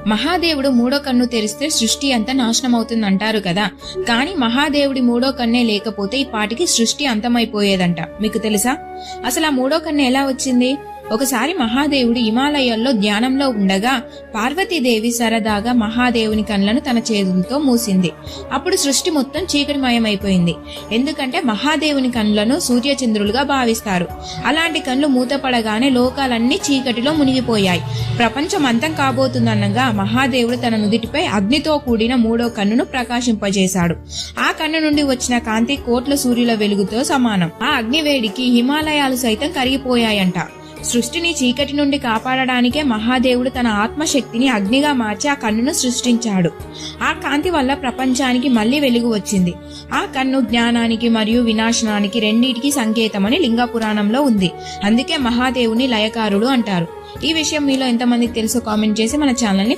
మహాదేవుడు మూడో కన్ను తెరిస్తే సృష్టి అంతా నాశనం అవుతుంది అంటారు కదా, కానీ మహాదేవుడి మూడో కన్నే లేకపోతే ఈ పాటికి సృష్టి అంతమైపోయేదంట. మీకు తెలుసా? అసలు ఆ మూడో కన్ను ఎలా వచ్చింది? ఒకసారి మహాదేవుడు హిమాలయాల్లో ధ్యానంలో ఉండగా పార్వతీదేవి సరదాగా మహాదేవుని కన్లను తన చేతులతో మూసింది. అప్పుడు సృష్టి మొత్తం చీకటిమయమైపోయింది. ఎందుకంటే మహాదేవుని కన్నులను సూర్యచంద్రులుగా భావిస్తారు. అలాంటి కన్ను మూతపడగానే లోకాలన్నీ చీకటిలో మునిగిపోయాయి. ప్రపంచం అంతం కాబోతుందనగా మహాదేవుడు తన నుదిటిపై అగ్నితో కూడిన మూడో కన్నును ప్రకాశింపజేశాడు. ఆ కన్ను నుండి వచ్చిన కాంతి కోట్ల సూర్యుల వెలుగుతో సమానం. ఆ అగ్నివేడికి హిమాలయాలు సైతం కరిగిపోయాయంట. సృష్టిని చీకటి నుండి కాపాడడానికే మహాదేవుడు తన ఆత్మశక్తిని అగ్నిగా మార్చి ఆ కన్నును సృష్టించాడు. ఆ కాంతి వల్ల ప్రపంచానికి మళ్లీ వెలుగు వచ్చింది. ఆ కన్ను జ్ఞానానికి మరియు వినాశనానికి రెండింటికి సంకేతమని లింగ పురాణంలో ఉంది. అందుకే మహాదేవుని లయకారుడు అంటారు. ఈ విషయం మీలో ఎంతమందికి తెలుసో కామెంట్ చేసి మన ఛానల్ని